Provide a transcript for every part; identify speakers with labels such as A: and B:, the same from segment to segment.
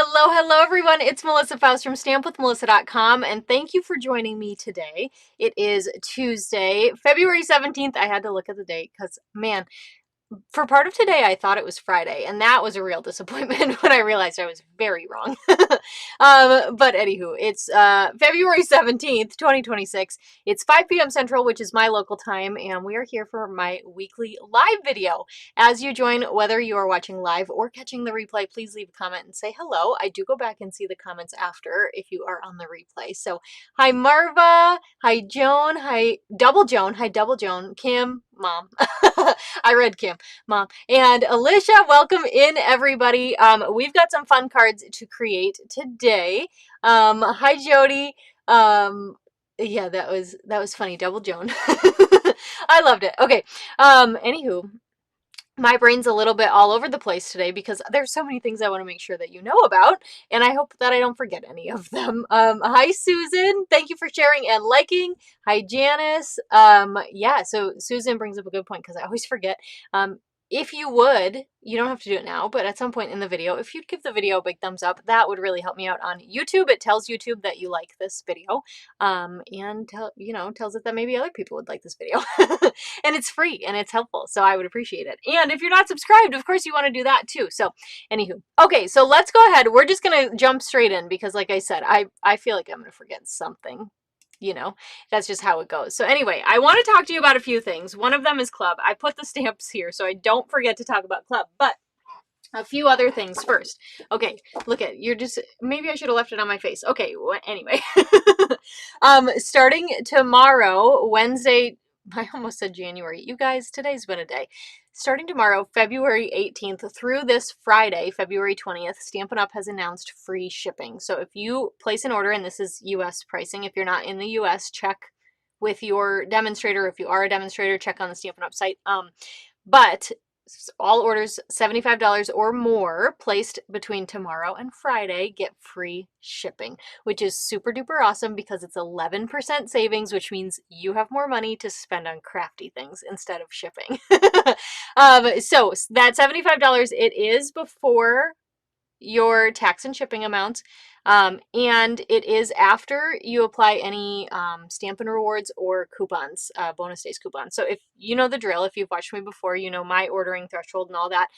A: Hello, hello everyone. It's Melissa Faust from stampwithmelissa.com and thank you for joining me today. It is Tuesday, February 17th. I had to look at the date because, man, for part of today, I thought it was Friday, and that was a real disappointment when I realized I was very wrong. But anywho, it's February 17th, 2026. It's 5 p.m. Central, which is my local time, and we are here for my weekly live video. As you join, whether you are watching live or catching the replay, please leave a comment and say hello. I do go back and see the comments after if you are on the replay. So, hi Marva, hi Joan, hi Double Joan, Kim, Mom. I read Kim. Mom, and Alicia, welcome in everybody. We've got some fun cards to create today. Hi Jody. Yeah, that was funny. Double Joan. I loved it. Okay. Anywho, my brain's a little bit all over the place today because there's so many things I want to make sure that you know about, and I hope that I don't forget any of them. Hi Susan, thank you for sharing and liking. Hi Janice. Yeah, so Susan brings up a good point because I always forget. If you would, you don't have to do it now, but at some point in the video, if you'd give the video a big thumbs up, that would really help me out on YouTube. It tells YouTube that you like this video, and tells it that maybe other people would like this video. And it's free and it's helpful, so I would appreciate it. And if you're not subscribed, of course you want to do that too. So anywho, okay, so let's go ahead. We're just gonna jump straight in because like I said, I feel like I'm gonna forget something. That's just how it goes. So anyway, I want to talk to you about a few things. One of them is club. I put the stamps here so I don't forget to talk about club, but a few other things first. Okay, look at, maybe I should have left it on my face. Okay, anyway. Starting tomorrow, Wednesday, I almost said January. You guys, today's been a day. Starting tomorrow, February 18th through this Friday, February 20th, Stampin' Up! Has announced free shipping. So if you place an order, and this is U.S. pricing, if you're not in the U.S., check with your demonstrator. If you are a demonstrator, check on the Stampin' Up! Site. But all orders $75 or more placed between tomorrow and Friday get free shipping, which is super duper awesome because it's 11% savings, which means you have more money to spend on crafty things instead of shipping. So that $75, it is before your tax and shipping amounts, and it is after you apply any Stampin' Rewards or coupons, bonus days coupons. So if you know the drill, if you've watched me before, you know my ordering threshold and all that.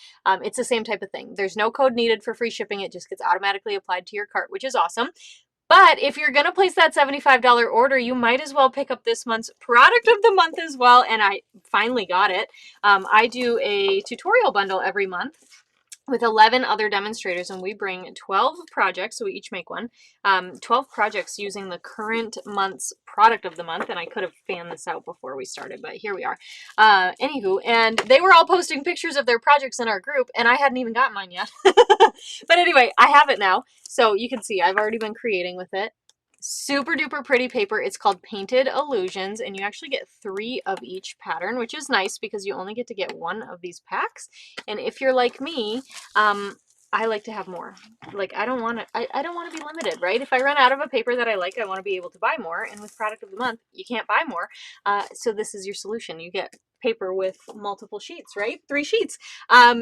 A: It's the same type of thing. There's no code needed for free shipping. It just gets automatically applied to your cart, which is awesome. But if you're going to place that $75 order, you might as well pick up this month's product of the month as well. And I finally got it. I do a tutorial bundle every month with 11 other demonstrators, and we bring 12 projects, so we each make one, 12 projects using the current month's product of the month, and I could have fanned this out before we started, but here we are. Anywho, and they were all posting pictures of their projects in our group, and I hadn't even gotten mine yet. But anyway, I have it now, so you can see I've already been creating with it. Super duper pretty paper. It's called Painted Illusions, and you actually get 3 of each pattern, which is nice because you only get to get 1 of these packs. And if you're like me, I like to have more. Like I don't want to be limited, right? If I run out of a paper that I like, I want to be able to buy more. And with product of the month, you can't buy more. So this is your solution. You get paper with multiple sheets, right? 3 sheets.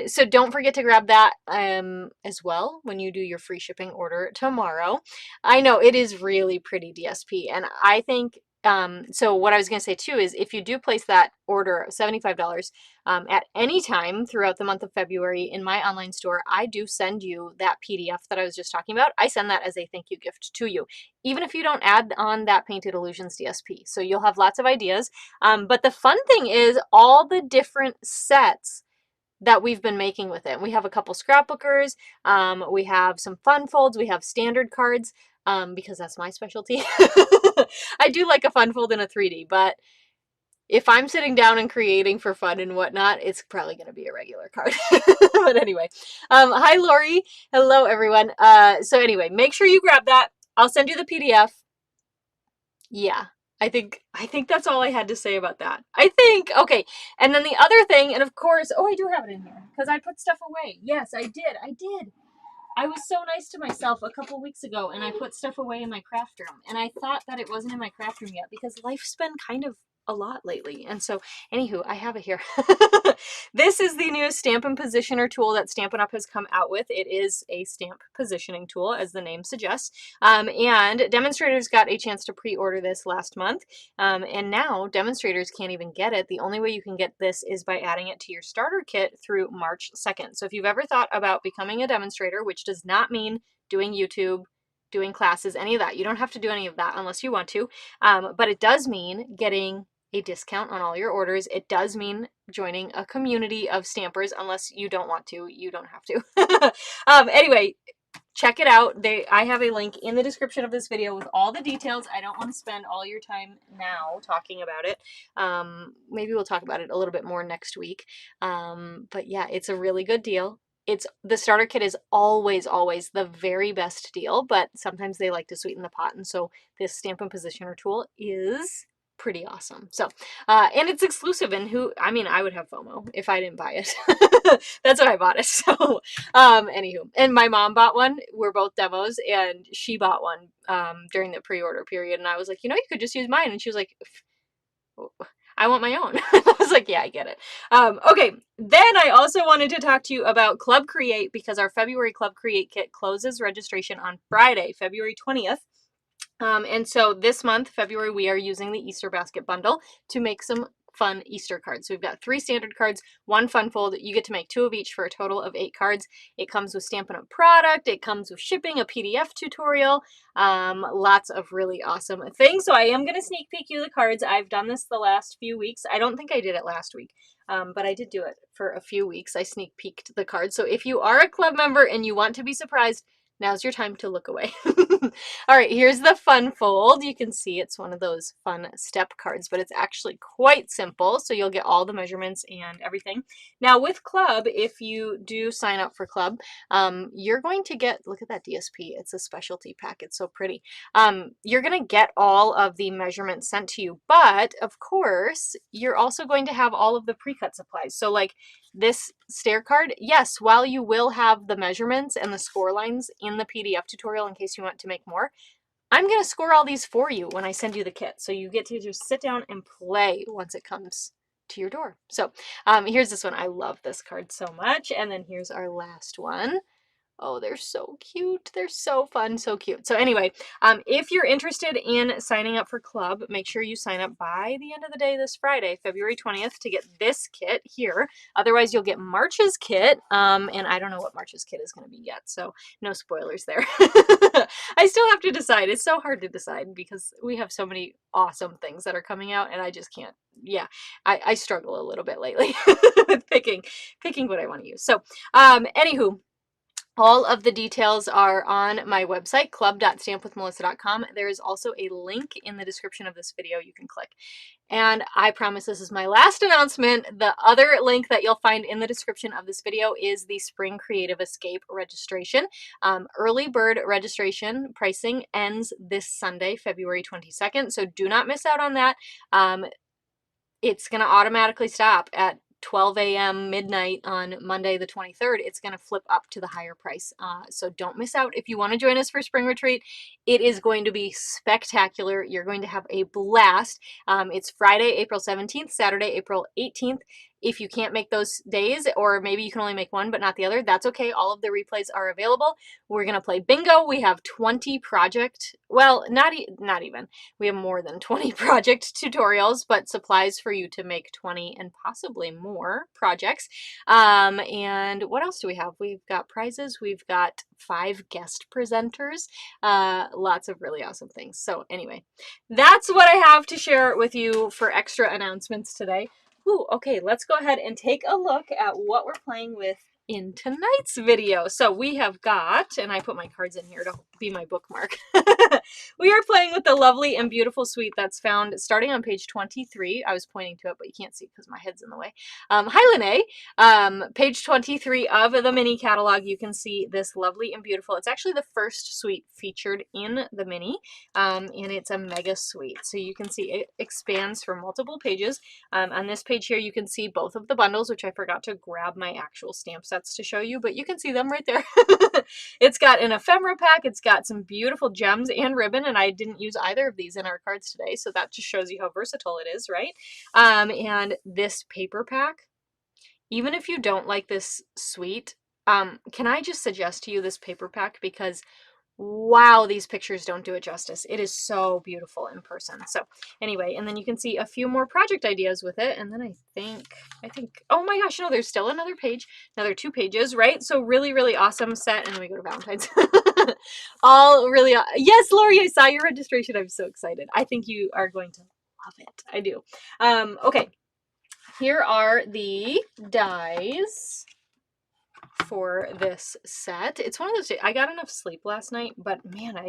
A: So don't forget to grab that as well when you do your free shipping order tomorrow. I know it is really pretty DSP, and I think so what I was going to say too is if you do place that order $75 at any time throughout the month of February in my online store, I do send you that PDF that I was just talking about. I send that as a thank you gift to you, even if you don't add on that Painted Illusions DSP. So you'll have lots of ideas. But the fun thing is all the different sets that we've been making with it. We have a couple scrapbookers, we have some fun folds, we have standard cards, because that's my specialty. I do like a fun fold in a 3D, but if I'm sitting down and creating for fun and whatnot, it's probably going to be a regular card. But anyway, hi Lori. Hello everyone. So anyway, make sure you grab that. I'll send you the PDF. Yeah. I think that's all I had to say about that. Okay. And then the other thing, and of course, oh, I do have it in here because I put stuff away. Yes, I did. I was so nice to myself a couple weeks ago, and I put stuff away in my craft room, and I thought that it wasn't in my craft room yet because life's been kind of a lot lately. And so, anywho, I have it here. This is the new Stampin' Positioner tool that Stampin' Up! Has come out with. It is a stamp positioning tool, as the name suggests. And demonstrators got a chance to pre-order this last month. And now demonstrators can't even get it. The only way you can get this is by adding it to your starter kit through March 2nd. So if you've ever thought about becoming a demonstrator, which does not mean doing YouTube, doing classes, any of that, you don't have to do any of that unless you want to. But it does mean getting a discount on all your orders. It does mean joining a community of stampers. Unless you don't want to, you don't have to. Anyway, check it out. I have a link in the description of this video with all the details. I don't want to spend all your time now talking about it. Maybe we'll talk about it a little bit more next week. But yeah, it's a really good deal. The starter kit is always the very best deal, but sometimes they like to sweeten the pot, and so this Stampin' Positioner tool is pretty awesome. So, and it's exclusive, and I would have FOMO if I didn't buy it. That's why I bought it. So, anywho, and my mom bought one. We're both demos, and she bought one during the pre-order period, and I was like, you could just use mine, and she was like, I want my own. I was like, yeah, I get it. Okay, then I also wanted to talk to you about Club Create, because our February Club Create kit closes registration on Friday, February 20th. And so this month, February, we are using the Easter basket bundle to make some fun Easter cards. So we've got 3 standard cards, 1 fun fold. You get to make 2 of each for a total of 8 cards. It comes with Stampin' Up! Product. It comes with shipping, a PDF tutorial, lots of really awesome things. So I am going to sneak peek you the cards. I've done this the last few weeks. I don't think I did it last week, but I did do it for a few weeks. I sneak peeked the cards. So if you are a club member and you want to be surprised, now's your time to look away. All right, here's the fun fold. You can see it's one of those fun step cards, but it's actually quite simple. So you'll get all the measurements and everything. Now with Club, if you do sign up for Club, you're going to get, look at that DSP. It's a specialty pack. It's so pretty. You're going to get all of the measurements sent to you, but of course, you're also going to have all of the pre-cut supplies. So like this stair card, yes, while you will have the measurements and the score lines in the PDF tutorial in case you want to make more, I'm going to score all these for you when I send you the kit. So you get to just sit down and play once it comes to your door. So here's this one. I love this card so much. And then here's our last one. Oh, they're so cute. They're so fun, so cute. So anyway, if you're interested in signing up for Club, make sure you sign up by the end of the day this Friday, February 20th, to get this kit here. Otherwise, you'll get March's kit, and I don't know what March's kit is going to be yet, so no spoilers there. I still have to decide. It's so hard to decide because we have so many awesome things that are coming out, and I just can't. Yeah, I struggle a little bit lately with picking what I want to use. So, anywho, all of the details are on my website, club.stampwithmelissa.com. There is also a link in the description of this video you can click. And I promise this is my last announcement. The other link that you'll find in the description of this video is the Spring Creative Escape registration. Early bird registration pricing ends this Sunday, February 22nd. So do not miss out on that. It's going to automatically stop at 12 a.m. midnight on Monday the 23rd. It's going to flip up to the higher price. So don't miss out. If you want to join us for Spring Retreat, it is going to be spectacular. You're going to have a blast. It's Friday, April 17th, Saturday, April 18th. If you can't make those days, or maybe you can only make one but not the other, that's okay. All of the replays are available. We're going to play bingo. We have 20 project, well, not even. We have more than 20 project tutorials, but supplies for you to make 20 and possibly more projects. And what else do we have? We've got prizes. We've got 5 guest presenters. Lots of really awesome things. So anyway, that's what I have to share with you for extra announcements today. Ooh, okay, let's go ahead and take a look at what we're playing with in tonight's video. So we have got, and I put my cards in here to be my bookmark. We are playing with the lovely and beautiful suite that's found starting on page 23. I was pointing to it, but you can't see because my head's in the way. Hi, Lene. Page 23 of the mini catalog, you can see this lovely and beautiful. It's actually the first suite featured in the mini, and it's a mega suite. So you can see it expands for multiple pages. On this page here, you can see both of the bundles, which I forgot to grab my actual stamp sets to show you, but you can see them right there. It's got an ephemera pack. It's got some beautiful gems and ribbon, and I didn't use either of these in our cards today, so that just shows you how versatile it is, right? And this paper pack, even if you don't like this sweet, can I just suggest to you this paper pack, because wow, these pictures don't do it justice. It is so beautiful in person. So anyway, and then you can see a few more project ideas with it. And then I think, oh my gosh, no, there's still another page, another 2 pages, right? So really, really awesome set. And then we go to Valentine's. All really, yes, Lori, I saw your registration. I'm so excited. I think you are going to love it. I do. Okay, here are the dies for this set. It's one of those days, I got enough sleep last night, but man,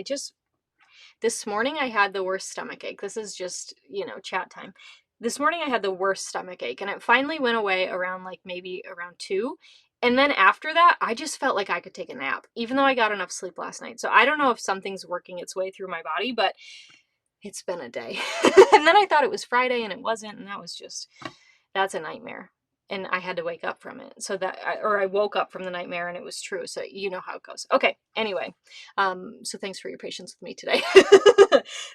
A: this morning I had the worst stomach ache. This is just, chat time. This morning I had the worst stomach ache, and it finally went away around maybe around 2. And then after that, I just felt like I could take a nap, even though I got enough sleep last night. So I don't know if something's working its way through my body, but it's been a day. And then I thought it was Friday and it wasn't, and that's a nightmare. And I had to wake up from it. I woke up from the nightmare and it was true. So you know how it goes. Okay, anyway. So thanks for your patience with me today.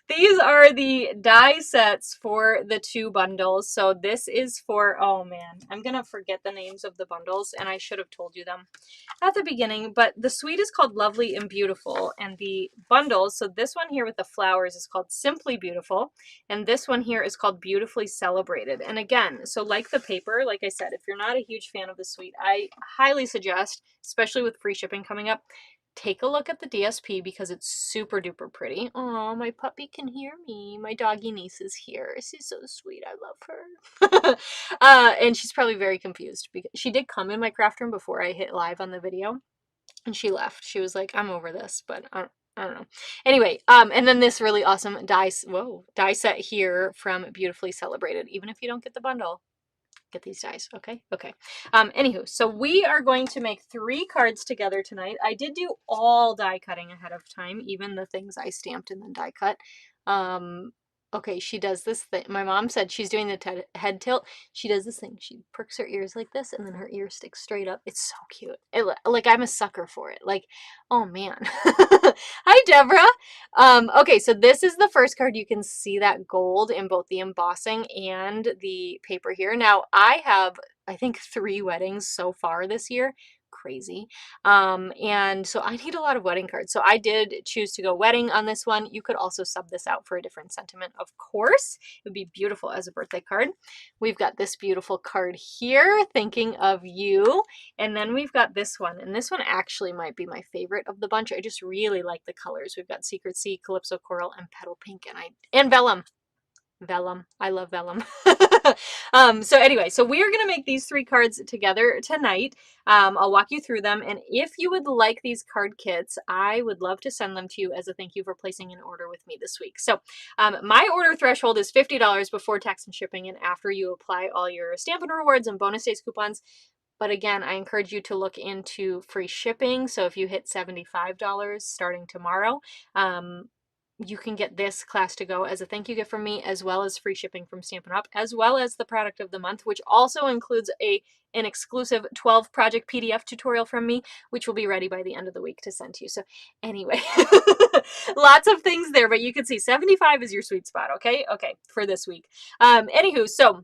A: These are the die sets for the 2 bundles. So this is for, oh man, I'm going to forget the names of the bundles, and I should have told you them at the beginning, but the suite is called Lovely and Beautiful, and the bundles, so this one here with the flowers is called Simply Beautiful, and this one here is called Beautifully Celebrated. And again, so like the paper, like I said, if you're not a huge fan of the suite, I highly suggest, especially with free shipping coming up, take a look at the DSP because it's super duper pretty. Oh, my puppy can hear me. My doggy niece is here. She's so sweet. I love her. And she's probably very confused because she did come in my craft room before I hit live on the video, and she left. She was like, I'm over this, but I don't know. Anyway, and then this really awesome die set here from Beautifully Celebrated. Even if you don't get the bundle, get these dies. Okay. Anywho, so we are going to make 3 cards together tonight. I did do all die cutting ahead of time, even the things I stamped and then die cut. Okay, she does this thing. My mom said she's doing the head tilt. She does this thing. She perks her ears like this, and then her ear sticks straight up. It's so cute. I'm a sucker for it. Oh man. Hi, Deborah. Okay, so this is the first card. You can see that gold in both the embossing and the paper here. Now, I have, I think, 3 weddings so far this year. Crazy. And so I need a lot of wedding cards. So I did choose to go wedding on this one. You could also sub this out for a different sentiment, of course. It would be beautiful as a birthday card. We've got this beautiful card here, thinking of you. And then we've got this one. And this one actually might be my favorite of the bunch. I just really like the colors. We've got Secret Sea, Calypso Coral, and Petal Pink, and Vellum. Vellum. I love vellum. So anyway, so we are going to make these 3 cards together tonight. I'll walk you through them. And if you would like these card kits, I would love to send them to you as a thank you for placing an order with me this week. So my order threshold is $50 before tax and shipping, and after you apply all your Stampin' Rewards and bonus days coupons. But again, I encourage you to look into free shipping. So if you hit $75 starting tomorrow, you can get this class to go as a thank you gift from me, as well as free shipping from Stampin' Up, as well as the product of the month, which also includes an exclusive 12 project PDF tutorial from me, which will be ready by the end of the week to send to you. So anyway, lots of things there, but you can see 75 is your sweet spot. Okay, for this week. Anywho, so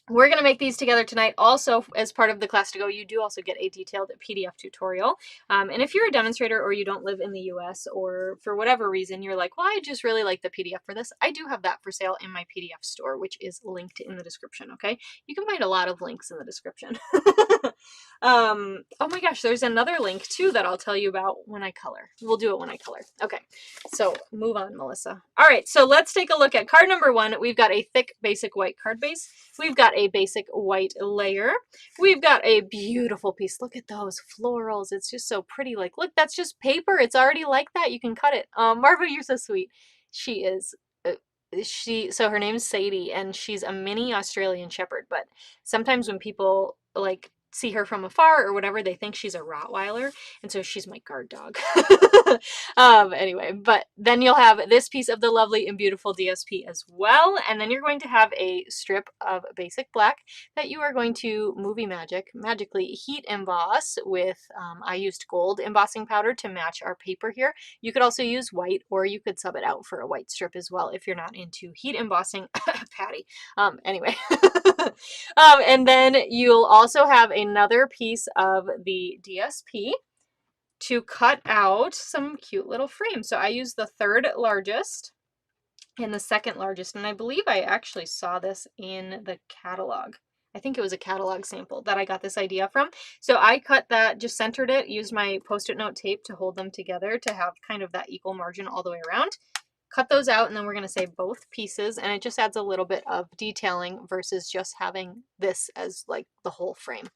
A: we're going to make these together tonight. Also, as part of the class to go, you do also get a detailed PDF tutorial. And if you're a demonstrator or you don't live in the US, or for whatever reason, you're like, well, I just really like the PDF for this, I do have that for sale in my PDF store, which is linked in the description, okay? You can find a lot of links in the description. Oh my gosh, there's another link too that I'll tell you about when I color. We'll do it when I color. Okay, so move on, Melissa. All right, so let's take a look at card number 1. We've got a thick basic white card base. We've got a basic white layer. We've got a beautiful piece. Look at those florals. It's just so pretty. Like, look, that's just paper. It's already like that. You can cut it. Marva, you're so sweet. She is. So her name's Sadie, and she's a mini Australian Shepherd. But sometimes when people like see her from afar or whatever, they think she's a Rottweiler, and so she's my guard dog. Anyway, but then you'll have this piece of the lovely and beautiful DSP as well, and then you're going to have a strip of basic black that you are going to magically heat emboss with, I used gold embossing powder to match our paper here. You could also use white, or you could sub it out for a white strip as well if you're not into heat embossing. Patty. Anyway. And then you'll also have another piece of the DSP to cut out some cute little frames. So I use the 3rd largest and the 2nd largest, and I believe I actually saw this in the catalog. I think it was a catalog sample that I got this idea from. So I cut that, just centered it, used my Post-it note tape to hold them together to have kind of that equal margin all the way around. Cut those out, and then we're going to say both pieces, and it just adds a little bit of detailing versus just having this as like the whole frame.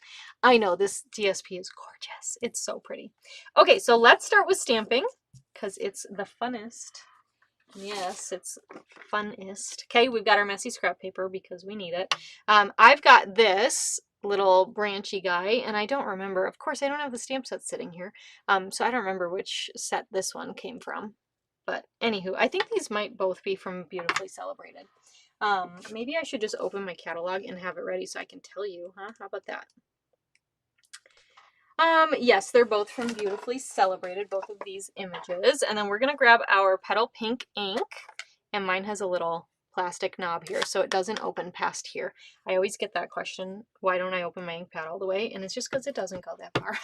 A: I know this DSP is gorgeous. It's so pretty. Okay, so let's start with stamping because it's the funnest. Yes, it's funnest. Okay, we've got our messy scrap paper because we need it. I've got this little branchy guy, and I don't remember. Of course, I don't have the stamp set sitting here, so I don't remember which set this one came from. But anywho, I think these might both be from Beautifully Celebrated. Maybe I should just open my catalog and have it ready so I can tell you, huh? How about that? Yes, they're both from Beautifully Celebrated, both of these images. And then we're going to grab our Petal Pink ink, and mine has a little plastic knob here so it doesn't open past here. I always get that question, why don't I open my ink pad all the way? And it's just because it doesn't go that far.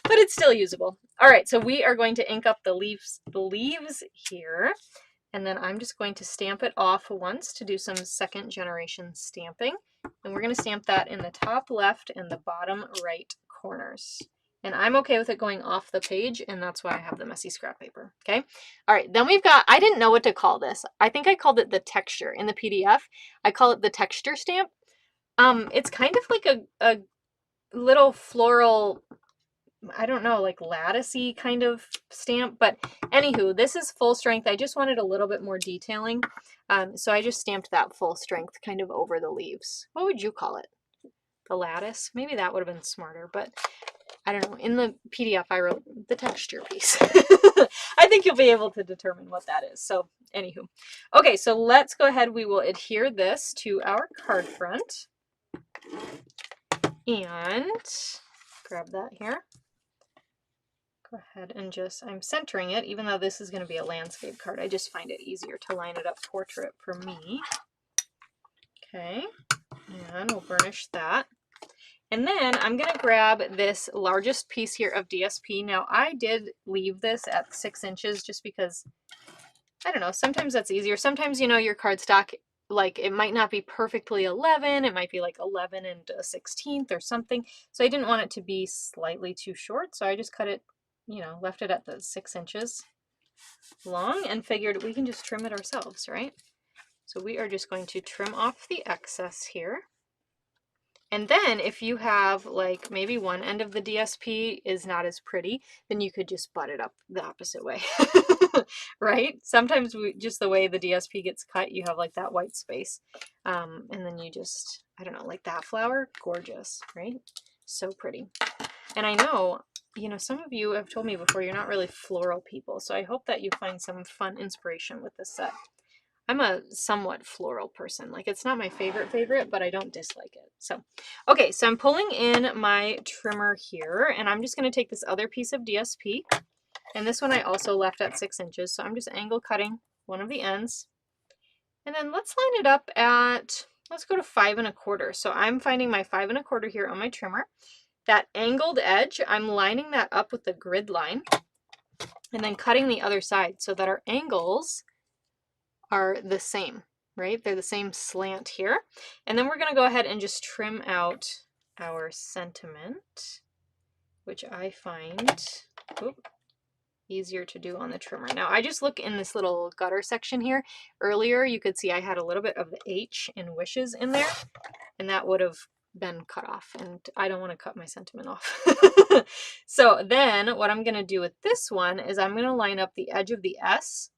A: But it's still usable. All right, so we are going to ink up the leaves here, and then I'm just going to stamp it off once to do some 2nd generation stamping. And we're going to stamp that in the top left and the bottom right corners. And I'm okay with it going off the page, and that's why I have the messy scrap paper, okay? All right, then we've got, I didn't know what to call this. I think I called it the texture. In the PDF, I call it the texture stamp. It's kind of like a little floral, I don't know, like latticey kind of stamp, but anywho, this is full strength. I just wanted a little bit more detailing, so I just stamped that full strength kind of over the leaves. What would you call it? The lattice? Maybe that would have been smarter, but I don't know. In the PDF, I wrote the texture piece. I think you'll be able to determine what that is. So anywho. Okay, so let's go ahead. We will adhere this to our card front. And grab that here. Go ahead and just, I'm centering it, even though this is going to be a landscape card. I just find it easier to line it up portrait for me. Okay, and we'll burnish that. And then I'm going to grab this largest piece here of DSP. Now, I did leave this at 6 inches just because, I don't know, sometimes that's easier. Sometimes, you know, your cardstock, like, it might not be perfectly 11. It might be like 11 and a 16th or something. So I didn't want it to be slightly too short. So I just cut it, you know, left it at the 6 inches long and figured we can just trim it ourselves, right? So we are just going to trim off the excess here. And then if you have like maybe one end of the DSP is not as pretty, then you could just butt it up the opposite way, right? Sometimes just the way the DSP gets cut, you have like that white space. And then you just, I don't know, like that flower, gorgeous, right? So pretty. And I know, you know, some of you have told me before, you're not really floral people. So I hope that you find some fun inspiration with this set. I'm a somewhat floral person. Like, it's not my favorite, but I don't dislike it. So, okay, so I'm pulling in my trimmer here, and I'm just going to take this other piece of DSP, and this one I also left at 6 inches. So I'm just angle cutting one of the ends, and then let's line it up at, let's go to 5 1/4. So I'm finding my 5 1/4 here on my trimmer. That angled edge, I'm lining that up with the grid line, and then cutting the other side so that our angles are the same, right? They're the same slant here. And then we're going to go ahead and just trim out our sentiment, which I find easier to do on the trimmer. Now I just look in this little gutter section here. Earlier you could see I had a little bit of the H in wishes in there, and that would have been cut off, and I don't want to cut my sentiment off. So then what I'm going to do with this one is I'm going to line up the edge of the S,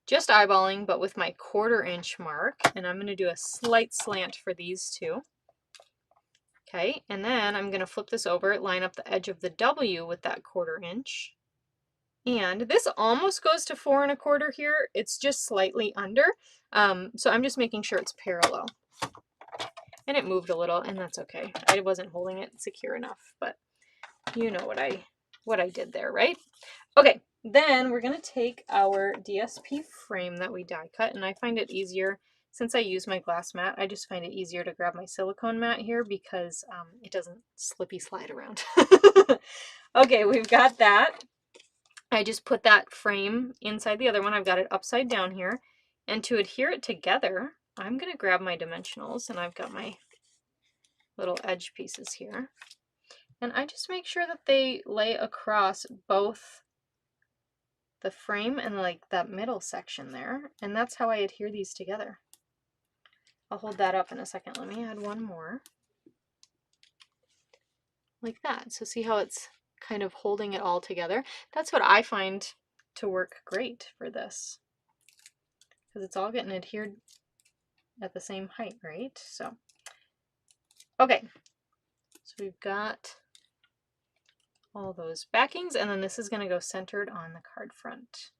A: just eyeballing, but with my 1/4 inch mark, and I'm going to do a slight slant for these two. Okay, and then I'm going to flip this over, line up the edge of the W with that 1/4 inch. And this almost goes to 4 1/4 here. It's just slightly under. So I'm just making sure it's parallel. And it moved a little, and that's okay. I wasn't holding it secure enough, but you know what I did there, right? Okay, then we're gonna take our DSP frame that we die cut, and I find it easier, since I use my glass mat, I just find it easier to grab my silicone mat here because it doesn't slippy slide around. Okay, we've got that. I just put that frame inside the other one. I've got it upside down here. And to adhere it together, I'm going to grab my dimensionals, and I've got my little edge pieces here. And I just make sure that they lay across both the frame and like that middle section there. And that's how I adhere these together. I'll hold that up in a second. Let me add one more. Like that. So see how it's kind of holding it all together? That's what I find to work great for this, because it's all getting adhered at the same height, right? So, okay, so we've got all those backings, and then this is going to go centered on the card front.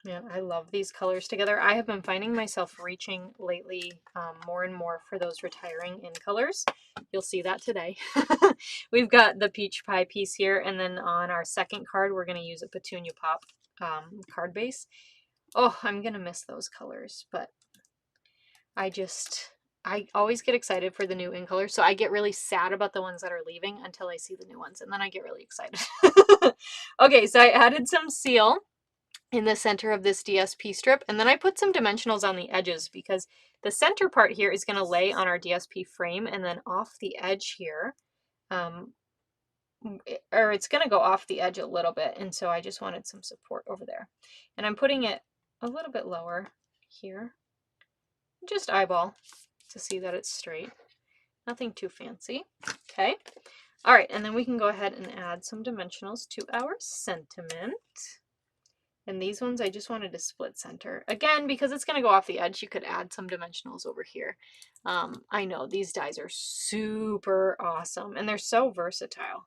A: Man, I love these colors together. I have been finding myself reaching lately more and more for those retiring in colors. You'll see that today. We've got the peach pie piece here, and then on our second card, we're going to use a petunia pop card base. Oh, I'm going to miss those colors, but I always get excited for the new in colors, so I get really sad about the ones that are leaving until I see the new ones, and then I get really excited. Okay, so I added some seal in the center of this DSP strip, and then I put some dimensionals on the edges because the center part here is going to lay on our DSP frame, and then off the edge here, or it's going to go off the edge a little bit, and so I just wanted some support over there. And I'm putting it a little bit lower here, just eyeball to see that it's straight. Nothing too fancy. Okay. All right, and then we can go ahead and add some dimensionals to our sentiment. And these ones, I just wanted to split center. Again, because it's going to go off the edge, you could add some dimensionals over here. I know these dies are super awesome, and they're so versatile.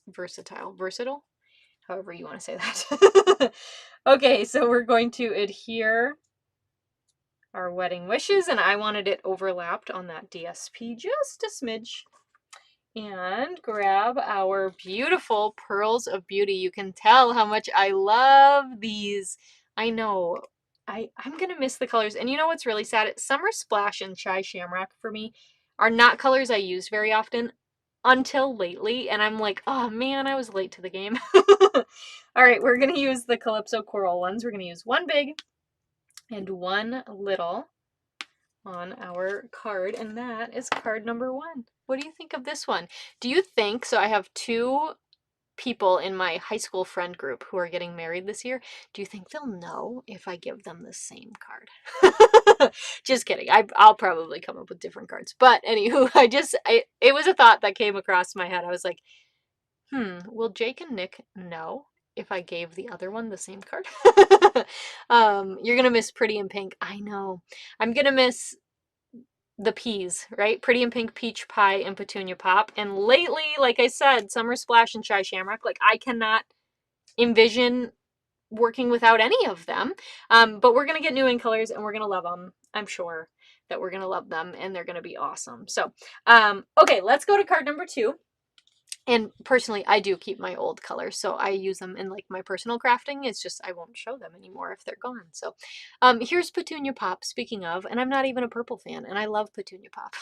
A: Versatile? However you want to say that. Okay, so we're going to adhere our wedding wishes, and I wanted it overlapped on that DSP just a smidge. And grab our beautiful Pearls of Beauty. You can tell how much I love these. I know. I'm going to miss the colors. And you know what's really sad? Summer Splash and Chai Shamrock for me are not colors I use very often until lately. And I'm like, oh man, I was late to the game. All right, we're going to use the Calypso Coral ones. We're going to use one big and one little on our card, and that is card number 1. What do you think of this one? Do you think, so I have 2 people in my high school friend group who are getting married this year. Do you think they'll know if I give them the same card? Just kidding. I'll probably come up with different cards. But anywho, it was a thought that came across my head. I was like, will Jake and Nick know if I gave the other one the same card? You're gonna miss Pretty in Pink. I know. I'm gonna miss the peas, right? Pretty in Pink, Peach Pie, and Petunia Pop. And lately, like I said, Summer Splash and Chai Shamrock, like I cannot envision working without any of them. But we're gonna get new in colors, and we're gonna love them. I'm sure that we're gonna love them, and they're gonna be awesome. So, okay, let's go to card number 2. And personally, I do keep my old colors, so I use them in like my personal crafting. It's just I won't show them anymore if they're gone. So here's Petunia Pop, speaking of, and I'm not even a purple fan, and I love Petunia Pop.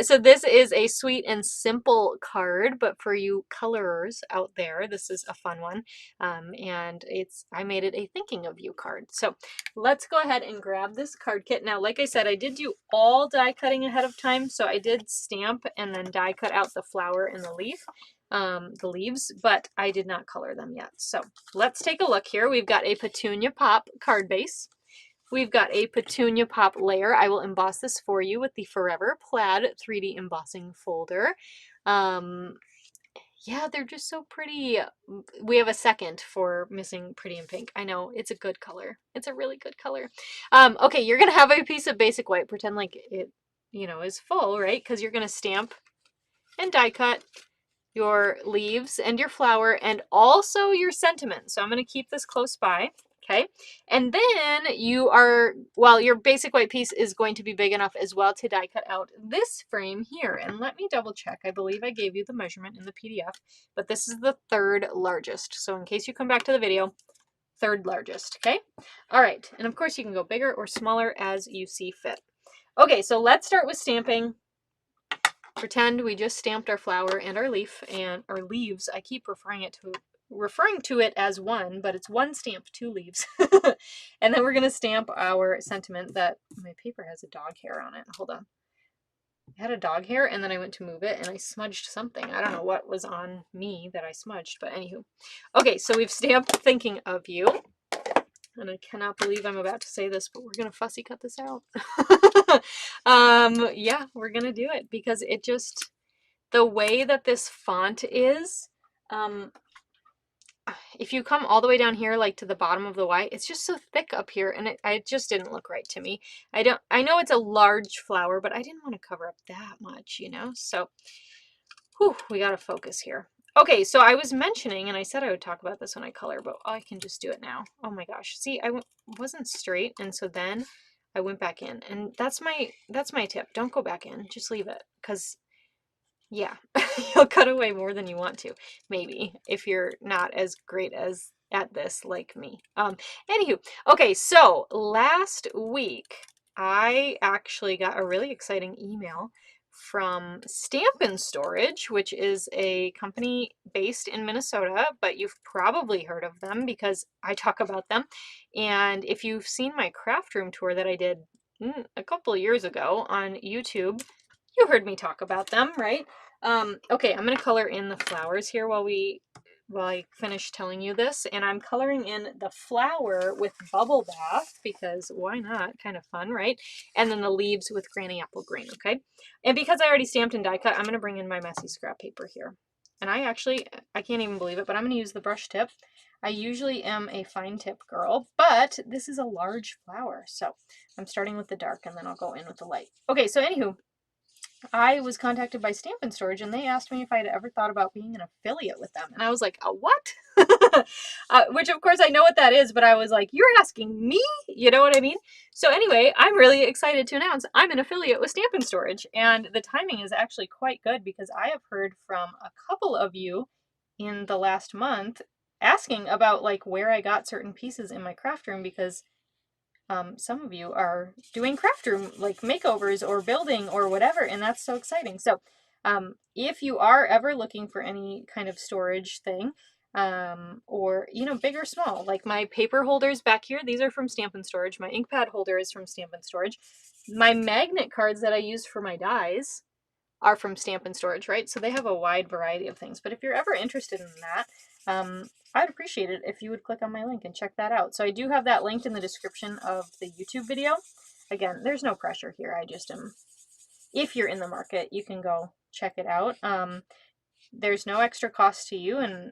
A: So this is a sweet and simple card, but for you colorers out there, this is a fun one. And I made it a thinking of you card. So let's go ahead and grab this card kit. Now, like I said, I did do all die cutting ahead of time, so I did stamp and then die cut out the flower and the leaves, but I did not color them yet. So let's take a look here. We've got a Petunia Pop card base. We've got a Petunia Pop layer. I will emboss this for you with the Forever Plaid 3D embossing folder. Yeah, they're just so pretty. We have a second for missing Pretty in Pink. I know, it's a good color. It's a really good color. Okay, you're going to have a piece of basic white. Pretend like you know, is full, right? Because you're going to stamp and die cut your leaves and your flower and also your sentiment. So I'm going to keep this close by. Okay. And then you are, well, your basic white piece is going to be big enough as well to die cut out this frame here. And let me double check. I believe I gave you the measurement in the PDF, but this is the third largest. So in case you come back to the video, third largest. Okay. All right. And of course you can go bigger or smaller as you see fit. Okay. So let's start with stamping. Pretend we just stamped our flower and our leaf and our leaves. I keep referring to it as one, but it's one stamp, two leaves. And then we're going to stamp our sentiment. That my paper has a dog hair on it. Hold on. I had a dog hair and then I went to move it and I smudged something. I don't know what was on me that I smudged, but anywho. Okay, so we've stamped Thinking of You. And I cannot believe I'm about to say this, but we're going to fussy cut this out. Yeah, we're going to do it because it just, the way that this font is, if you come all the way down here, like to the bottom of the Y, it's just so thick up here and it just didn't look right to me. I know it's a large flower, but I didn't want to cover up that much, you know? So, whew, we got to focus here. Okay, so I was mentioning, and I said I would talk about this when I color, but I can just do it now. Oh my gosh. See, I wasn't straight, and so then I went back in. And that's my tip. Don't go back in. Just leave it. Because, yeah, you'll cut away more than you want to. Maybe, if you're not as great at this like me. Anywho, okay, so last week, I actually got a really exciting email from Stampin' Storage, which is a company based in Minnesota, but you've probably heard of them because I talk about them. And if you've seen my craft room tour that I did a couple of years ago on YouTube, you heard me talk about them, right? Okay, I'm going to color in the flowers here while I finish telling you this. And I'm coloring in the flower with Bubble Bath because why not? Kind of fun, right? And then the leaves with Granny Apple Green, okay? And because I already stamped and die cut, I'm going to bring in my messy scrap paper here. And I can't even believe it, but I'm going to use the brush tip. I usually am a fine tip girl, but this is a large flower. So I'm starting with the dark and then I'll go in with the light. Okay, so anywho, I was contacted by Stampin' Storage and they asked me if I had ever thought about being an affiliate with them. And I was like, a what? Which of course I know what that is, but I was like, you're asking me? You know what I mean? So anyway, I'm really excited to announce I'm an affiliate with Stampin' Storage. And the timing is actually quite good because I have heard from a couple of you in the last month asking about like where I got certain pieces in my craft room because some of you are doing craft room like makeovers or building or whatever, and that's so exciting. So if you are ever looking for any kind of storage thing, or you know, big or small, like my paper holders back here, these are from Stampin' Storage. My ink pad holder is from Stampin' Storage. My magnet cards that I use for my dies are from Stampin' Storage, right? So they have a wide variety of things. But if you're ever interested in that, I'd appreciate it if you would click on my link and check that out. So I do have that linked in the description of the YouTube video. Again, there's no pressure here. I just am, if you're in the market, you can go check it out. There's no extra cost to you. And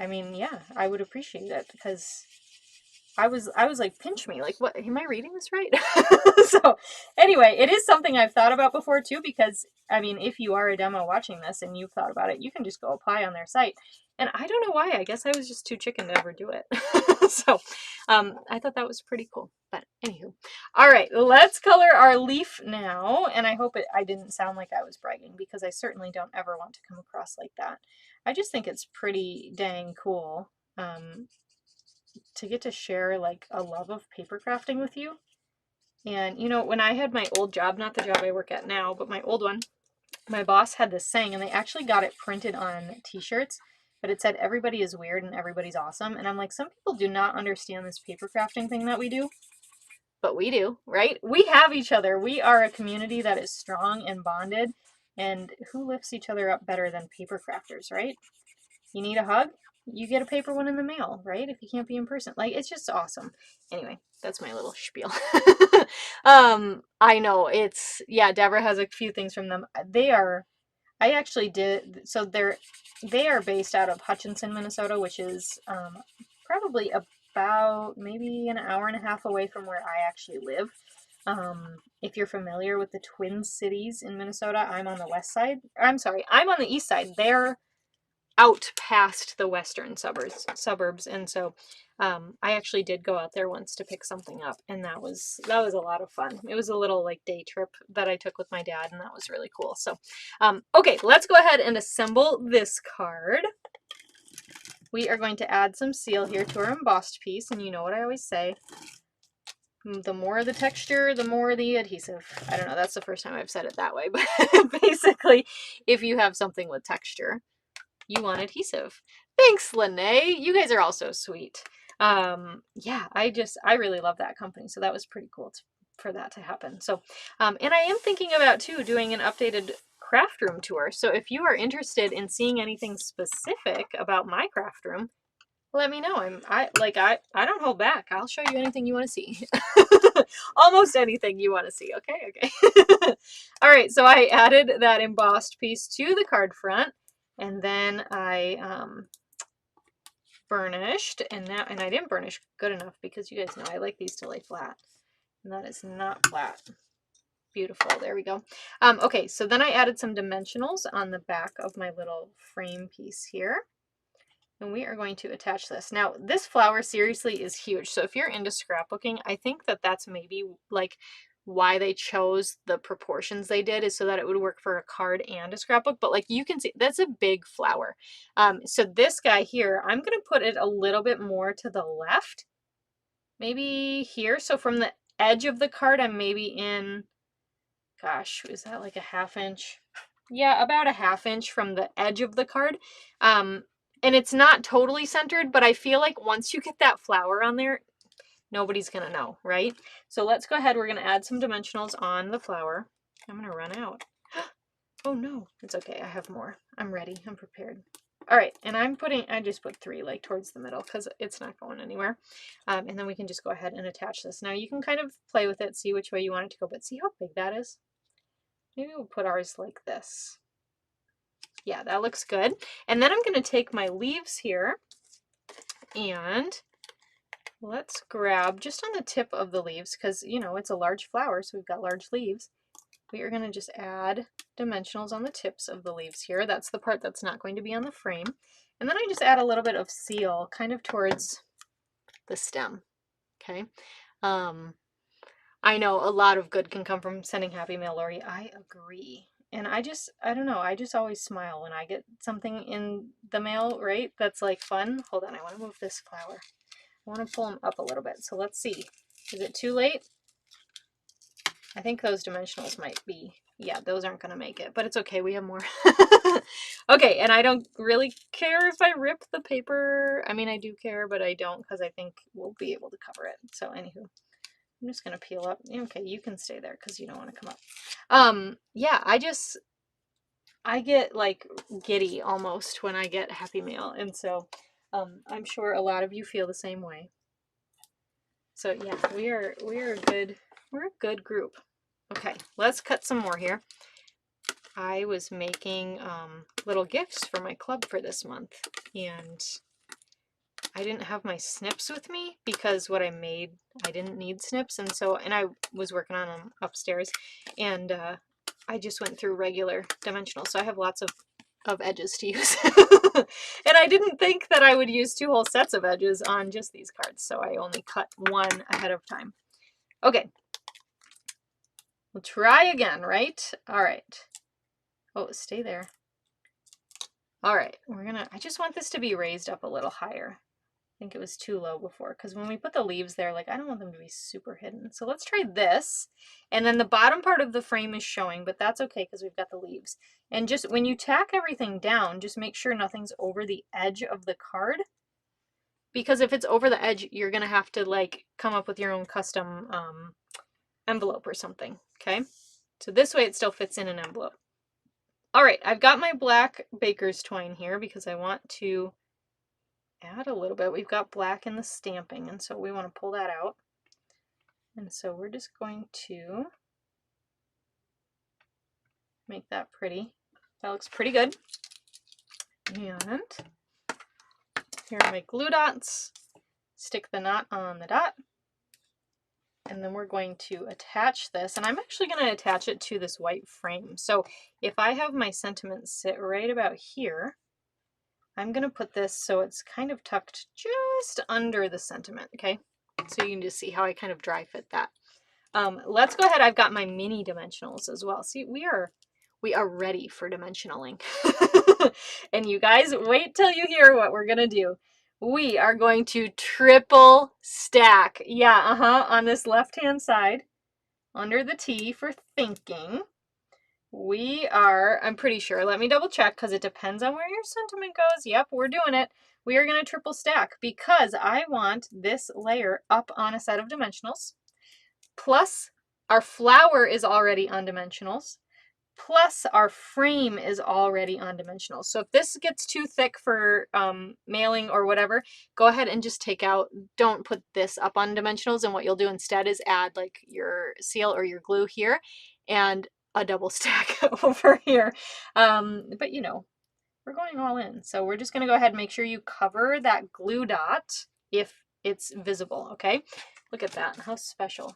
A: I mean, yeah, I would appreciate it because I was like, pinch me, like, what, am I reading this right? So anyway, it is something I've thought about before too, because I mean, if you are a demo watching this and you've thought about it, you can just go apply on their site. And I don't know why, I guess I was just too chicken to ever do it. So I thought that was pretty cool, but anywho. All right, let's color our leaf now. And I hope I didn't sound like I was bragging because I certainly don't ever want to come across like that. I just think it's pretty dang cool. To get to share like a love of paper crafting with you. And you know, when I had my old job, not the job I work at now, but my old one, my boss had this saying, and they actually got it printed on t-shirts, but it said everybody is weird and everybody's awesome. And I'm like, some people do not understand this paper crafting thing that we do, but we do, right? We have each other. We are a community that is strong and bonded, and who lifts each other up better than paper crafters, right? You need a hug? You get a paper one in the mail, right? If you can't be in person. Like, it's just awesome. Anyway, that's my little spiel. I know it's, yeah, Deborah has a few things from them. I actually did, so they are based out of Hutchinson, Minnesota, which is probably about maybe an hour and a half away from where I actually live. If you're familiar with the Twin Cities in Minnesota, I'm on the west side. I'm sorry, I'm on the east side. They're out past the western suburbs, and so I actually did go out there once to pick something up, and that was a lot of fun. It was a little like day trip that I took with my dad, and that was really cool. So okay, let's go ahead and assemble this card. We are going to add some seal here to our embossed piece, and you know what I always say, the more the texture, the more the adhesive. I don't know, that's the first time I've said it that way, but basically, if you have something with texture, you want adhesive. Thanks, Lene. You guys are all so sweet. Yeah, I really love that company, so that was pretty cool for that to happen. So, and I am thinking about, too, doing an updated craft room tour. So if you are interested in seeing anything specific about my craft room, let me know. I don't hold back. I'll show you anything you want to see. Almost anything you want to see. Okay. All right, so I added that embossed piece to the card front, and then I burnished, and I didn't burnish good enough because you guys know I like these to lay flat, and that is not flat. Beautiful. There we go. Okay, so then I added some dimensionals on the back of my little frame piece here. And we are going to attach this. Now, this flower seriously is huge. So if you're into scrapbooking, I think that that's maybe like why they chose the proportions they did, is so that it would work for a card and a scrapbook. But like you can see, that's a big flower. So this guy here, I'm going to put it a little bit more to the left. Maybe here. So from the edge of the card, I'm maybe in, gosh, is that like a 1/2 inch? Yeah, about a 1/2 inch from the edge of the card. And it's not totally centered, but I feel like once you get that flower on there, nobody's gonna know, right? So let's go ahead, we're gonna add some dimensionals on the flower. I'm gonna run out. Oh no, it's okay, I have more. I'm ready, I'm prepared. All right, and I just put 3 like towards the middle because it's not going anywhere. And then we can just go ahead and attach this. Now you can kind of play with it, see which way you want it to go, but see how big that is? Maybe we'll put ours like this. Yeah, that looks good. And then I'm going to take my leaves here, and let's grab just on the tip of the leaves, because you know it's a large flower, so we've got large leaves. We are going to just add dimensionals on the tips of the leaves here. That's the part that's not going to be on the frame. And then I just add a little bit of seal kind of towards the stem. Okay. I know a lot of good can come from sending happy mail, Lori. I agree. And I don't know, I just always smile when I get something in the mail, right? That's like fun. Hold on, I want to move this flower. I want to pull them up a little bit. So let's see. Is it too late? I think those dimensionals might be, yeah, those aren't going to make it, but it's okay. We have more. Okay, and I don't really care if I rip the paper. I mean, I do care, but I don't, because I think we'll be able to cover it. So anywho. I'm just going to peel up. Okay, you can stay there because you don't want to come up. Yeah, I get like giddy almost when I get happy mail. And so I'm sure a lot of you feel the same way. So yeah, we're a good group. Okay, let's cut some more here. I was making little gifts for my club for this month, and I didn't have my snips with me because what I made, I didn't need snips, and I was working on them upstairs, and I just went through regular dimensional, so I have lots of edges to use. And I didn't think that I would use 2 whole sets of edges on just these cards, so I only cut 1 ahead of time. Okay. We'll try again, right? All right. Oh, stay there. All right, I just want this to be raised up a little higher. I think it was too low before, because when we put the leaves there, like I don't want them to be super hidden. So let's try this. And then the bottom part of the frame is showing, but that's okay because we've got the leaves. And just when you tack everything down, just make sure nothing's over the edge of the card. Because if it's over the edge, you're going to have to like come up with your own custom envelope or something. Okay. So this way it still fits in an envelope. All right, I've got my black baker's twine here because I want to add a little bit. We've got black in the stamping, and so we want to pull that out. And so we're just going to make that pretty. That looks pretty good. And here are my glue dots. Stick the knot on the dot. And then we're going to attach this, and I'm actually going to attach it to this white frame. So if I have my sentiment sit right about here, I'm going to put this so it's kind of tucked just under the sentiment, okay? So you can just see how I kind of dry fit that. Let's go ahead. I've got my mini dimensionals as well. See, we are ready for dimensionaling. And you guys, wait till you hear what we're going to do. We are going to triple stack. Yeah, on this left-hand side, under the T for thinking, we are, I'm pretty sure, let me double check because it depends on where your sentiment goes. Yep, we're doing it. We are going to triple stack because I want this layer up on a set of dimensionals. Plus, our flower is already on dimensionals. Plus, our frame is already on dimensionals. So if this gets too thick for mailing or whatever, go ahead and just take out, don't put this up on dimensionals. And what you'll do instead is add like your seal or your glue here and a double stack over here. But you know, we're going all in. So we're just gonna go ahead and make sure you cover that glue dot if it's visible, okay? Look at that, how special.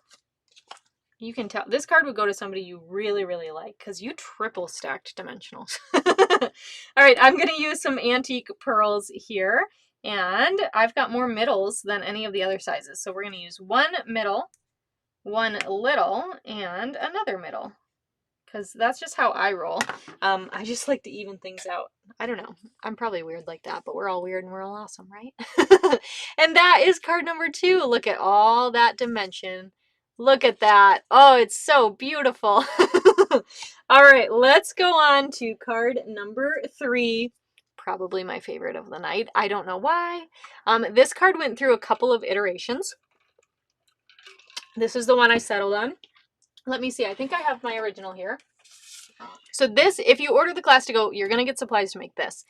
A: You can tell this card would go to somebody you really, really like because you triple stacked dimensionals. All right, I'm going to use some antique pearls here, and I've got more middles than any of the other sizes. So we're going to use one middle, one little, and another middle because that's just how I roll. I just like to even things out. I don't know. I'm probably weird like that, but we're all weird and we're all awesome, right? And that is card number 2. Look at all that dimension. Look at that. Oh, it's so beautiful. All right, let's go on to card number 3. Probably my favorite of the night. I don't know why. This card went through a couple of iterations. This is the one I settled on. Let me see. I think I have my original here. So this, if you order the class to go, you're going to get supplies to make this.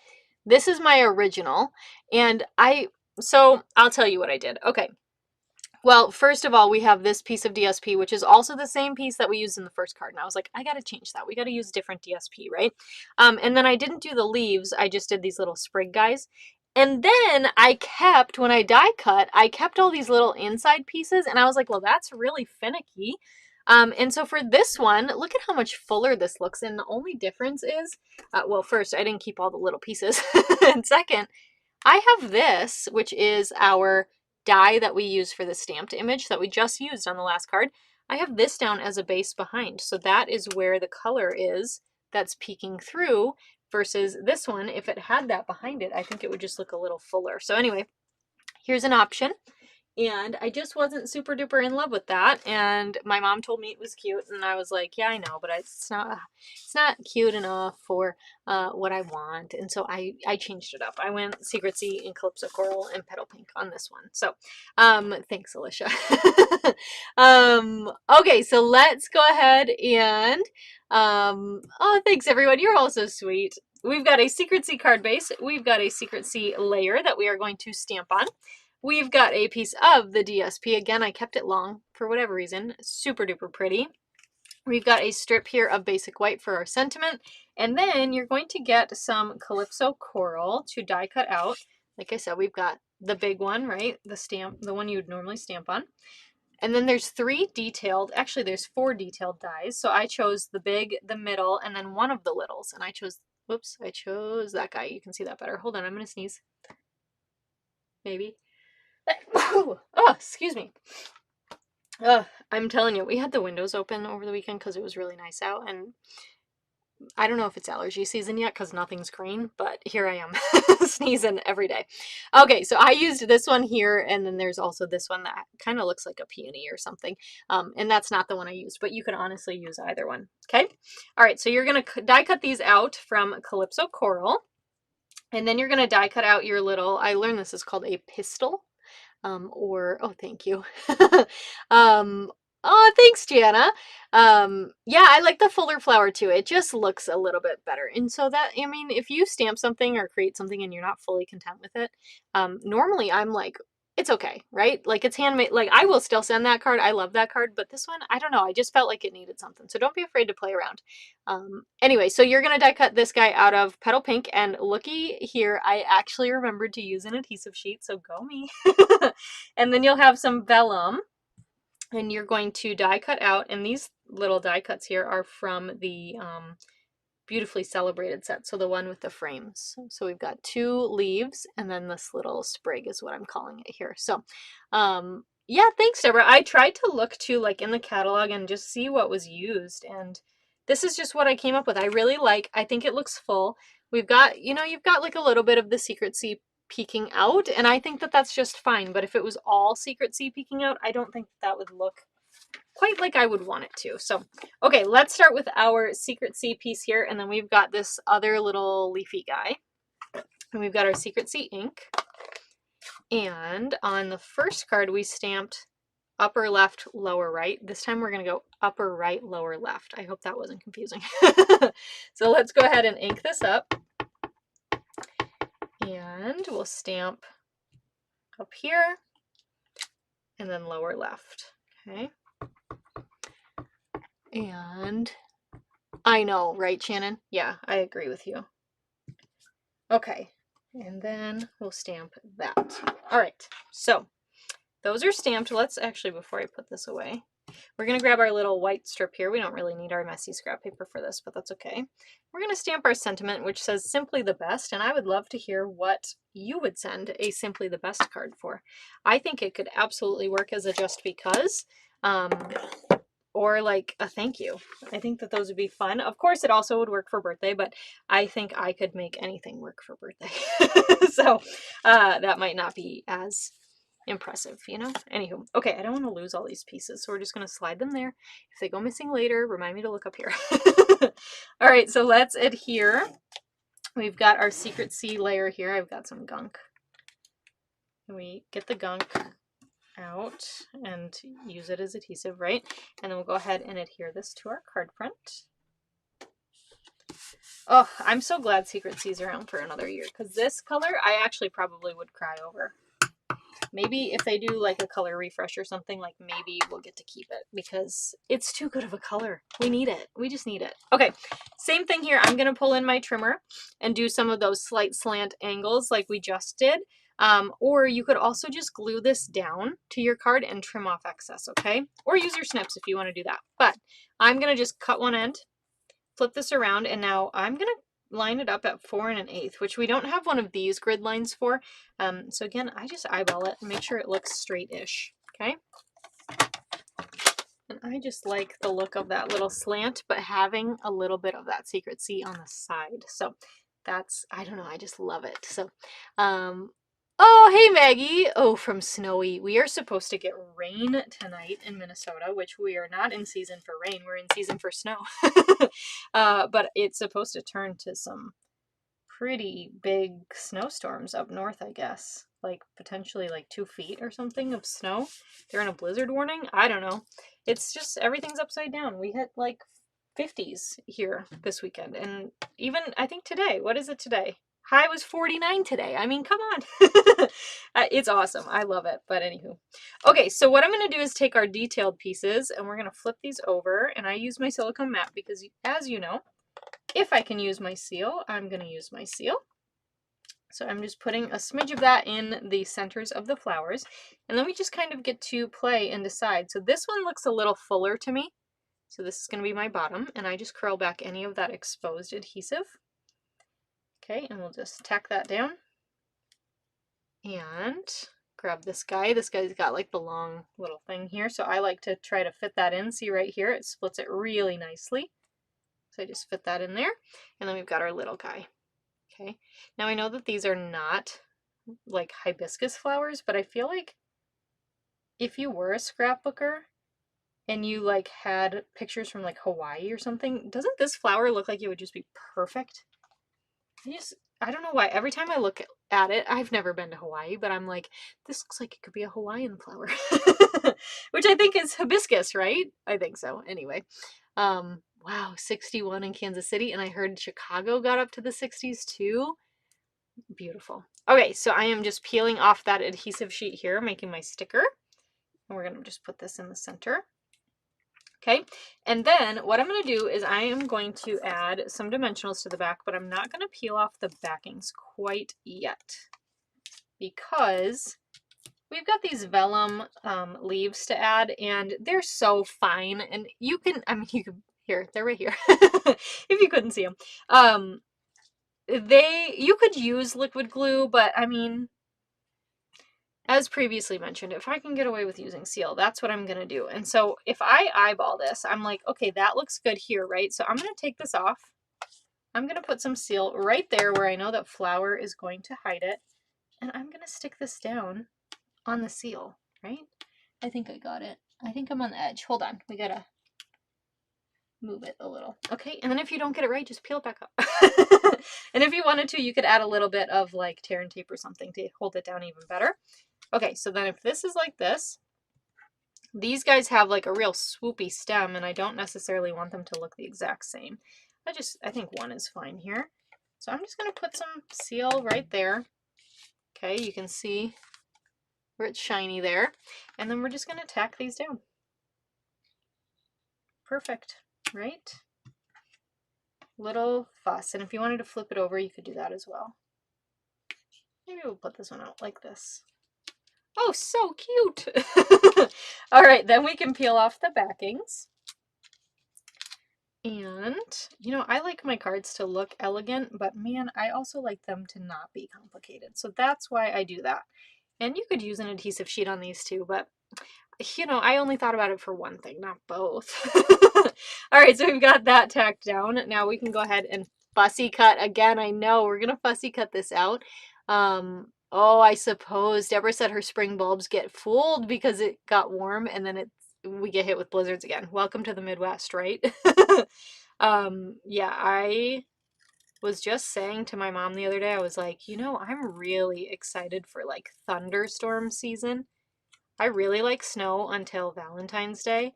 A: This is my original. And so I'll tell you what I did. Okay. Well, first of all, we have this piece of DSP, which is also the same piece that we used in the first card. And I was like, I got to change that. We got to use different DSP, right? And then I didn't do the leaves. I just did these little sprig guys. And then I kept, when I die cut, I kept all these little inside pieces. And I was like, well, that's really finicky. And so for this one, look at how much fuller this looks. And the only difference is, well, first, I didn't keep all the little pieces. And second, I have this, which is our die that we use for the stamped image that we just used on the last card. I have this down as a base behind. So that is where the color is that's peeking through versus this one. If it had that behind it, I think it would just look a little fuller. So anyway, here's an option. And I just wasn't super duper in love with that. And my mom told me it was cute. And I was like, yeah, I know, but it's not cute enough for what I want. And so I changed it up. I went Secret Sea and Calypso Coral and Petal Pink on this one. So thanks, Alicia. Okay, so let's go ahead and oh, thanks everyone. You're all so sweet. We've got a Secret Sea card base. We've got a Secret Sea layer that we are going to stamp on. We've got a piece of the DSP. Again, I kept it long for whatever reason. Super duper pretty. We've got a strip here of basic white for our sentiment. And then you're going to get some Calypso Coral to die cut out. Like I said, we've got the big one, right? The one you would normally stamp on. And then there's 3 detailed, actually there's 4 detailed dies. So I chose the big, the middle, and then one of the littles. And I chose, whoops, I chose that guy. You can see that better. Hold on, I'm going to sneeze. Maybe. Oh, excuse me. I'm telling you, we had the windows open over the weekend because it was really nice out, and I don't know if it's allergy season yet because nothing's green, but here I am sneezing every day. Okay, so I used this one here, and then there's also this one that kind of looks like a peony or something, and that's not the one I used, but you could honestly use either one, okay? All right, so you're going to die cut these out from Calypso Coral, and then you're going to die cut out your little, I learned this is called a pistil. Oh, thank you. Oh, thanks, Jana. Yeah, I like the fuller flower too. It just looks a little bit better. And so that, I mean, if you stamp something or create something and you're not fully content with it, normally I'm like, it's okay, right? Like it's handmade, like I will still send that card. I love that card, but this one, I don't know. I just felt like it needed something. So don't be afraid to play around. Anyway, so you're going to die cut this guy out of Petal Pink, and looky here, I actually remembered to use an adhesive sheet. So go me. And then you'll have some vellum. And you're going to die cut out, and these little die cuts here are from the Beautifully Celebrated set, so the one with the frames. So we've got 2 leaves, and then this little sprig is what I'm calling it here. So yeah, thanks, Deborah. I tried to look too, like in the catalog, and just see what was used, and this is just what I came up with. I really like, I think it looks full. We've got, you know, you've got like a little bit of the Secrecy peeking out, and I think that that's just fine. But if it was all Secrecy peeking out, I don't think that would look quite like I would want it to. So, okay, let's start with our Secrecy piece here, and then we've got this other little leafy guy. And we've got our Secrecy ink. And on the first card, we stamped upper left, lower right. This time we're going to go upper right, lower left. I hope that wasn't confusing. So let's go ahead and ink this up. And we'll stamp up here and then lower left. Okay. And I know, right, Shannon? Yeah, I agree with you. Okay, and then we'll stamp that. All right, so those are stamped. Let's actually, before I put this away, we're going to grab our little white strip here. We don't really need our messy scrap paper for this, but that's okay. We're going to stamp our sentiment, which says Simply the Best, and I would love to hear what you would send a Simply the Best card for. I think it could absolutely work as a just because, or like a thank you. I think that those would be fun. Of course, it also would work for birthday, but I think I could make anything work for birthday. So that might not be as impressive, you know? Anywho, okay, I don't want to lose all these pieces, so we're just going to slide them there. If they go missing later, remind me to look up here. All right, so let's adhere. We've got our Secrecy layer here. I've got some gunk. We get the gunk out and use it as adhesive, right? And then we'll go ahead and adhere this to our card print. Oh, I'm so glad Secrecy's around for another year, because this color I actually probably would cry over. Maybe if they do like a color refresh or something, like maybe we'll get to keep it, because it's too good of a color. We need it. We just need it. Okay, same thing here. I'm going to pull in my trimmer and do some of those slight slant angles like we just did. Or you could also just glue this down to your card and trim off excess, okay? Or use your snips if you want to do that. But I'm going to just cut one end, flip this around, and now I'm going to line it up at 4 1/8, which we don't have one of these grid lines for. So again, I just eyeball it and make sure it looks straight-ish, okay? And I just like the look of that little slant, but having a little bit of that Secrecy on the side. So that's, I don't know, I just love it. So, oh, hey, Maggie. Oh, from Snowy. We are supposed to get rain tonight in Minnesota, which we are not in season for rain. We're in season for snow. But it's supposed to turn to some pretty big snowstorms up north, I guess. Like potentially like 2 feet or something of snow. They're in a blizzard warning. I don't know. It's just everything's upside down. We hit like 50s here this weekend. And even, I think today, what is it today? High was 49 today. I mean, come on. It's awesome. I love it. But anywho. Okay, so what I'm going to do is take our detailed pieces and we're going to flip these over. And I use my silicone mat because, as you know, if I can use my seal, I'm going to use my seal. So I'm just putting a smidge of that in the centers of the flowers. And then we just kind of get to play and decide. So this one looks a little fuller to me. So this is going to be my bottom. And I just curl back any of that exposed adhesive. Okay, and we'll just tack that down. And grab this guy. This guy's got like the long little thing here. So I like to try to fit that in. See right here, it splits it really nicely. So I just fit that in there. And then we've got our little guy. Okay, now I know that these are not like hibiscus flowers, but I feel like if you were a scrapbooker and you like had pictures from like Hawaii or something, doesn't this flower look like it would just be perfect? I don't know why. Every time I look at it, I've never been to Hawaii, but I'm like, this looks like it could be a Hawaiian flower. Which I think is hibiscus, right? I think so. Anyway. Wow, 61 in Kansas City, and I heard Chicago got up to the 60s too. Beautiful. Okay, so I am just peeling off that adhesive sheet here, making my sticker. And we're going to just put this in the center. Okay, and then what I'm going to do is I am going to add some dimensionals to the back, but I'm not going to peel off the backings quite yet because we've got these vellum leaves to add, and they're so fine. And you can, I mean, you can, here, they're right here, if you couldn't see them. You could use liquid glue, but I mean, as previously mentioned, if I can get away with using seal, that's what I'm going to do. And so if I eyeball this, I'm like, okay, that looks good here, right? So I'm going to take this off. I'm going to put some seal right there where I know that flour is going to hide it. And I'm going to stick this down on the seal, right? I think I got it. I think I'm on the edge. Hold on. We got to move it a little. Okay, and then if you don't get it right, just peel it back up. And if you wanted to, you could add a little bit of like tear and tape or something to hold it down even better. Okay, so then if this is like this, these guys have like a real swoopy stem, and I don't necessarily want them to look the exact same. I think one is fine here. So I'm just going to put some seal right there. Okay, you can see where it's shiny there. And then we're just going to tack these down. Perfect, right? Little fuss. And if you wanted to flip it over, you could do that as well. Maybe we'll put this one out like this. Oh, so cute. All right, then we can peel off the backings. And, you know, I like my cards to look elegant, but man, I also like them to not be complicated. So that's why I do that. And you could use an adhesive sheet on these too, but, you know, I only thought about it for one thing, not both. All right, so we've got that tacked down. Now we can go ahead and fussy cut again. I know we're going to fussy cut this out. Oh, I suppose Deborah said her spring bulbs get fooled because it got warm and then we get hit with blizzards again. Welcome to the Midwest, right? Yeah, I was just saying to my mom the other day, I was like, you know, I'm really excited for like thunderstorm season. I really like snow until Valentine's Day,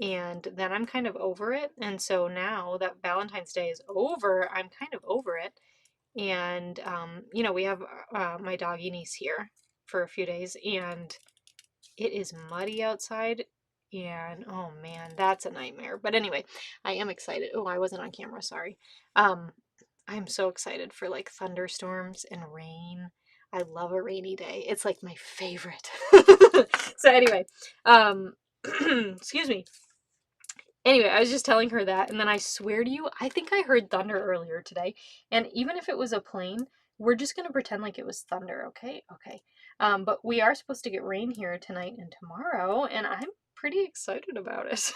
A: and then I'm kind of over it. And so now that Valentine's Day is over, I'm kind of over it. And, you know, we have my doggy niece here for a few days, and it is muddy outside. And oh man, that's a nightmare. But anyway, I am excited. Oh, I wasn't on camera, sorry. I'm so excited for like thunderstorms and rain. I love a rainy day. It's like my favorite. So anyway, excuse me. Anyway, I was just telling her that, and then I swear to you, I think I heard thunder earlier today. And even if it was a plane, we're just going to pretend like it was thunder, okay? Okay. But we are supposed to get rain here tonight and tomorrow, and I'm pretty excited about it.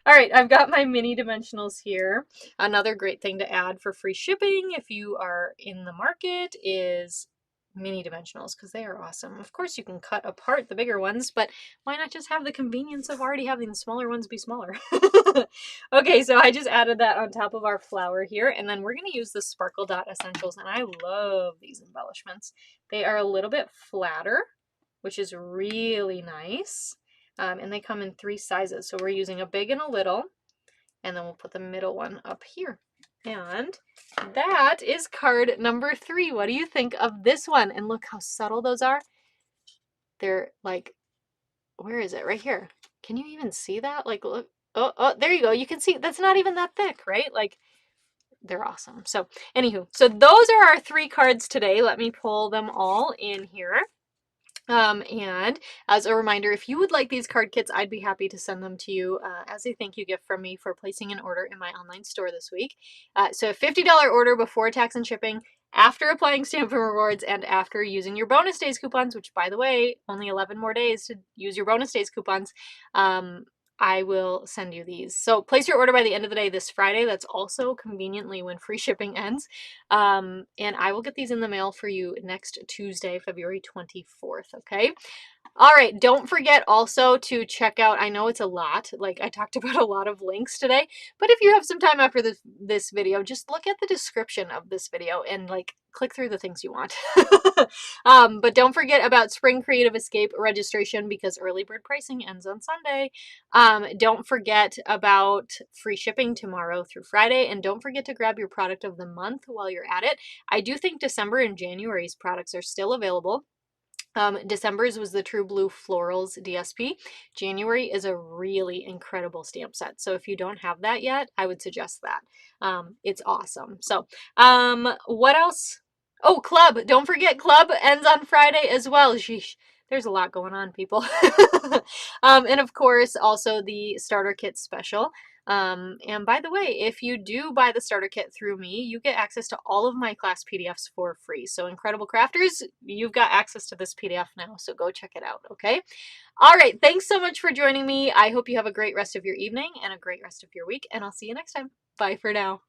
A: All right, I've got my mini dimensionals here. Another great thing to add for free shipping if you are in the market is mini dimensionals, because they are awesome. Of course, you can cut apart the bigger ones, but why not just have the convenience of already having the smaller ones be smaller? Okay, so I just added that on top of our flower here, and then we're going to use the Sparkle Dot Essentials, and I love these embellishments. They are a little bit flatter, which is really nice, and they come in 3 sizes. So we're using a big and a little, and then we'll put the middle one up here. And that is card number 3. What do you think of this one? And look how subtle those are. They're like, where is it? Right here. Can you even see that? Like, look. Oh, there you go. You can see that's not even that thick, right? Like, they're awesome. So, anywho, so those are our 3 cards today. Let me pull them all in here. And as a reminder, if you would like these card kits, I'd be happy to send them to you as a thank you gift from me for placing an order in my online store this week. So a $50 order before tax and shipping, after applying Stampin' Rewards, and after using your bonus days coupons, which by the way, only 11 more days to use your bonus days coupons, I will send you these. So place your order by the end of the day this Friday. That's also conveniently when free shipping ends. And I will get these in the mail for you next Tuesday, February 24th. Okay. All right, don't forget also to check out, I know it's a lot, like I talked about a lot of links today, but if you have some time after this video, just look at the description of this video and like click through the things you want. But don't forget about Spring Creative Escape registration because early bird pricing ends on Sunday. Don't forget about free shipping tomorrow through Friday, and don't forget to grab your product of the month while you're at it. I do think December and January's products are still available. December's was the True Blue Florals DSP. January is a really incredible stamp set. So if you don't have that yet, I would suggest that. It's awesome. So what else? Oh, Club. Don't forget Club ends on Friday as well. Sheesh. There's a lot going on, people. And of course, also the starter kit special. And by the way, if you do buy the starter kit through me, you get access to all of my class PDFs for free. So Incredible Crafters, you've got access to this PDF now, so go check it out, okay? All right, thanks so much for joining me. I hope you have a great rest of your evening and a great rest of your week, and I'll see you next time. Bye for now.